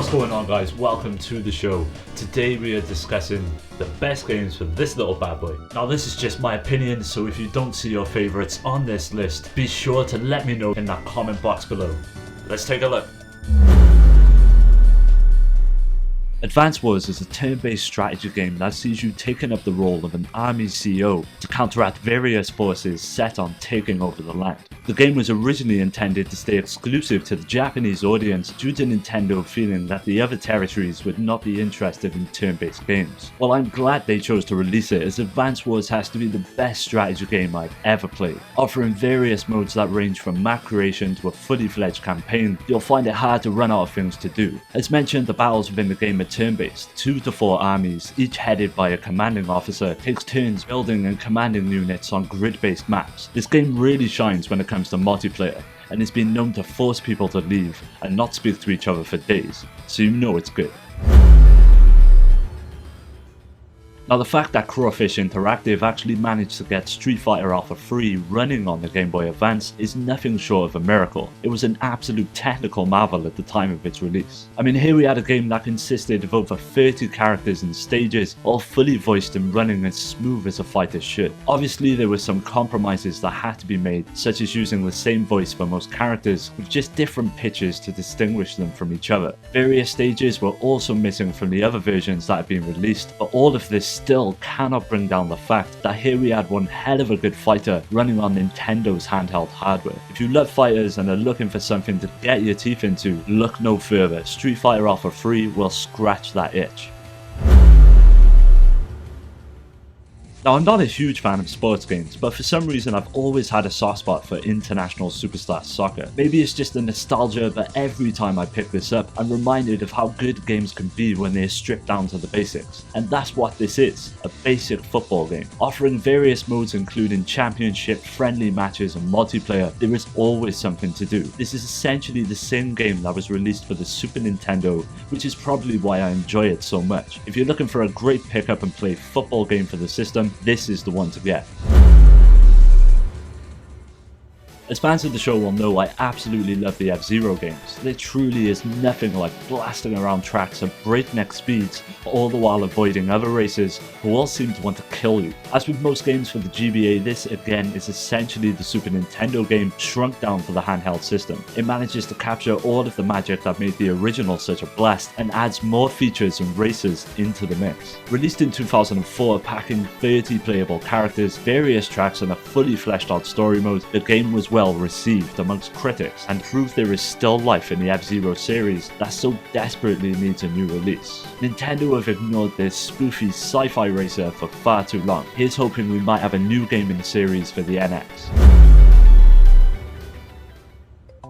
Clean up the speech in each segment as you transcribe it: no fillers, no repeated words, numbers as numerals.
What's going on, guys? Welcome to the show. Today we are discussing the best games for this little bad boy. Now this is just my opinion, so if you don't see your favorites on this list, be sure to let me know in that comment box below. Let's take a look. Advance Wars is a turn-based strategy game that sees you taking up the role of an army CEO to counteract various forces set on taking over the land. The game was originally intended to stay exclusive to the Japanese audience due to Nintendo feeling that the other territories would not be interested in turn-based games. Well, I'm glad they chose to release it, as Advance Wars has to be the best strategy game I've ever played. Offering various modes that range from map creation to a fully fledged campaign, you'll find it hard to run out of things to do. As mentioned, the battles within the game are turn-based. 2 to 4 armies, each headed by a commanding officer, takes turns building and commanding units on grid-based maps. This game really shines when it comes to multiplayer, and has been known to force people to leave and not speak to each other for days, so you know it's good. Now, the fact that Crawfish Interactive actually managed to get Street Fighter Alpha 3 running on the Game Boy Advance is nothing short of a miracle. It was an absolute technical marvel at the time of its release. I mean, here we had a game that consisted of over 30 characters and stages, all fully voiced and running as smooth as a fighter should. Obviously, there were some compromises that had to be made, such as using the same voice for most characters, with just different pitches to distinguish them from each other. Various stages were also missing from the other versions that had been released, but all of this still cannot bring down the fact that here we had one hell of a good fighter running on Nintendo's handheld hardware. If you love fighters and are looking for something to get your teeth into, look no further. Street Fighter Alpha 3 will scratch that itch. Now, I'm not a huge fan of sports games, but for some reason I've always had a soft spot for international superstar soccer. Maybe it's just a nostalgia, but every time I pick this up, I'm reminded of how good games can be when they're stripped down to the basics. And that's what this is, a basic football game. Offering various modes including championship, friendly matches and multiplayer, there is always something to do. This is essentially the same game that was released for the Super Nintendo, which is probably why I enjoy it so much. If you're looking for a great pick up and play football game for the system, this is the one to get. As fans of the show will know, I absolutely love the F-Zero games. There truly is nothing like blasting around tracks at breakneck speeds, all the while avoiding other racers who all seem to want to kill you. As with most games for the GBA, this again is essentially the Super Nintendo game shrunk down for the handheld system. It manages to capture all of the magic that made the original such a blast, and adds more features and races into the mix. Released in 2004, packing 30 playable characters, various tracks and a fully fleshed out story mode, the game was well received amongst critics and proved there is still life in the F-Zero series that so desperately needs a new release. Nintendo have ignored this spoofy sci-fi racer for far too long. Here's hoping we might have a new game in the series for the NX.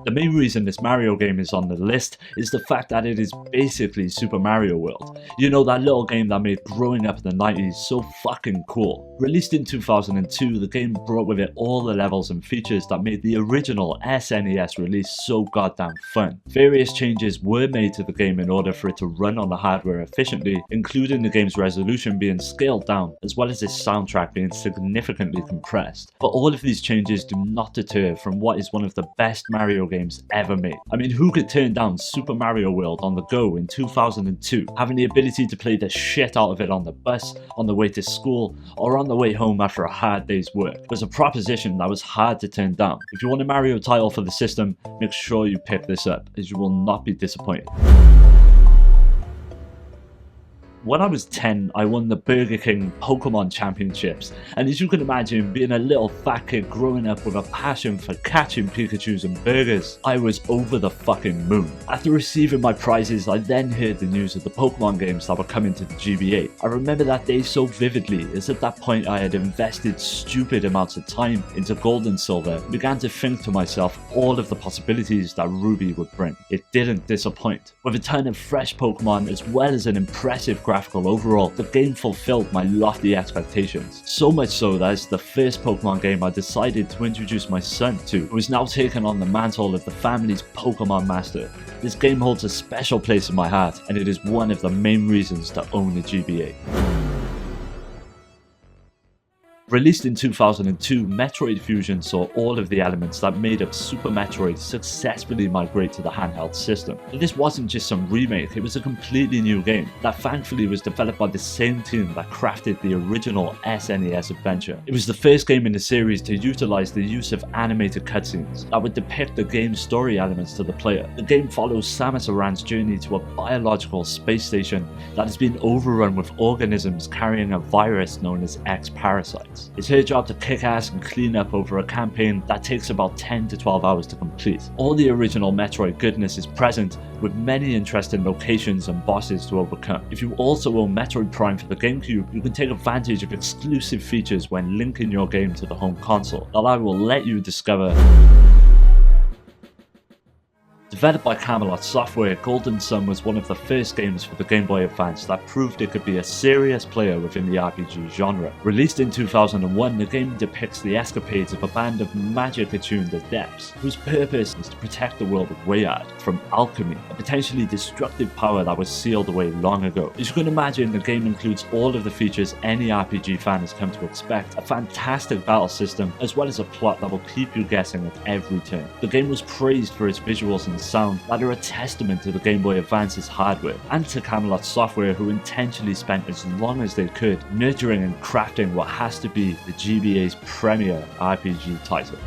The main reason this Mario game is on the list is the fact that it is basically Super Mario World. You know, that little game that made growing up in the 90s so fucking cool. Released in 2002, the game brought with it all the levels and features that made the original SNES release so goddamn fun. Various changes were made to the game in order for it to run on the hardware efficiently, including the game's resolution being scaled down, as well as its soundtrack being significantly compressed. But all of these changes do not deter from what is one of the best Mario games ever made. I mean, who could turn down Super Mario World on the go in 2002, having the ability to play the shit out of it on the bus, on the way to school, or on the way home after a hard day's work? It was a proposition that was hard to turn down. If you want a Mario title for the system, make sure you pick this up, as you will not be disappointed. When I was 10, I won the Burger King Pokemon Championships, and as you can imagine, being a little fat kid growing up with a passion for catching Pikachus and burgers, I was over the fucking moon. After receiving my prizes, I then heard the news of the Pokemon games that were coming to the GBA. I remember that day so vividly, as at that point I had invested stupid amounts of time into Gold and Silver, and began to think to myself all of the possibilities that Ruby would bring. It didn't disappoint. With a ton of fresh Pokemon, as well as an impressive graphical overall, the game fulfilled my lofty expectations. So much so that it's the first Pokemon game I decided to introduce my son to, who is now taken on the mantle of the family's Pokemon master. This game holds a special place in my heart, and it is one of the main reasons to own the GBA. Released in 2002, Metroid Fusion saw all of the elements that made up Super Metroid successfully migrate to the handheld system. But this wasn't just some remake, it was a completely new game that thankfully was developed by the same team that crafted the original SNES adventure. It was the first game in the series to utilize the use of animated cutscenes that would depict the game's story elements to the player. The game follows Samus Aran's journey to a biological space station that has been overrun with organisms carrying a virus known as X-Parasites. It's her job to kick ass and clean up over a campaign that takes about 10 to 12 hours to complete. All the original Metroid goodness is present, with many interesting locations and bosses to overcome. If you also own Metroid Prime for the GameCube, you can take advantage of exclusive features when linking your game to the home console that I will let you discover. Developed by Camelot Software, Golden Sun was one of the first games for the Game Boy Advance that proved it could be a serious player within the RPG genre. Released in 2001, the game depicts the escapades of a band of magic-attuned adepts, whose purpose is to protect the world of Wayad from alchemy, a potentially destructive power that was sealed away long ago. As you can imagine, the game includes all of the features any RPG fan has come to expect, a fantastic battle system, as well as a plot that will keep you guessing at every turn. The game was praised for its visuals and sound that are a testament to the Game Boy Advance's hardware, and to Camelot Software, who intentionally spent as long as they could nurturing and crafting what has to be the GBA's premier RPG title.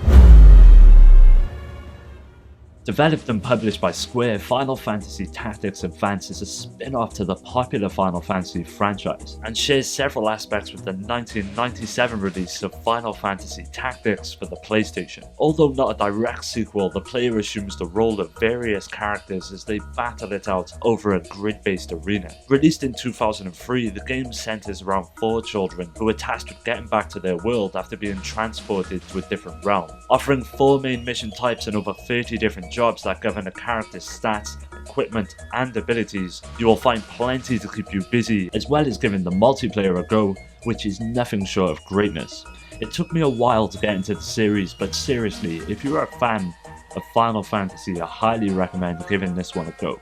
Developed and published by Square, Final Fantasy Tactics Advance is a spin-off to the popular Final Fantasy franchise, and shares several aspects with the 1997 release of Final Fantasy Tactics for the PlayStation. Although not a direct sequel, the player assumes the role of various characters as they battle it out over a grid-based arena. Released in 2003, the game centers around 4 children who are tasked with getting back to their world after being transported to a different realm. Offering 4 main mission types and over 30 different jobs that govern a character's stats, equipment, and abilities, you will find plenty to keep you busy, as well as giving the multiplayer a go, which is nothing short of greatness. It took me a while to get into the series, but seriously, if you are a fan of Final Fantasy, I highly recommend giving this one a go.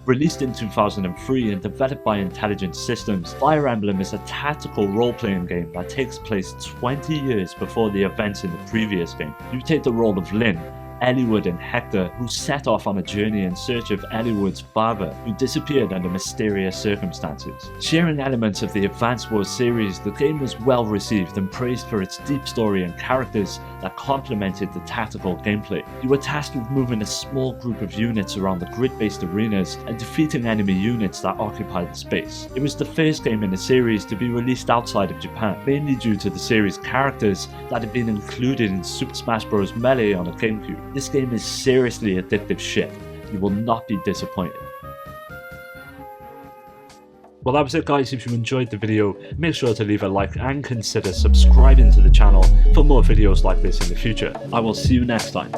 Released in 2003 and developed by Intelligent Systems, Fire Emblem is a tactical role-playing game that takes place 20 years before the events in the previous game. You take the role of Lyn, Eliwood and Hector, who set off on a journey in search of Eliwood's father, who disappeared under mysterious circumstances. Sharing elements of the Advance Wars series, the game was well received and praised for its deep story and characters that complemented the tactical gameplay. You were tasked with moving a small group of units around the grid-based arenas and defeating enemy units that occupied the space. It was the first game in the series to be released outside of Japan, mainly due to the series' characters that had been included in Super Smash Bros. Melee on a GameCube. This game is seriously addictive shit. You will not be disappointed. Well, that was it, guys. If you enjoyed the video, make sure to leave a like and consider subscribing to the channel for more videos like this in the future. I will see you next time.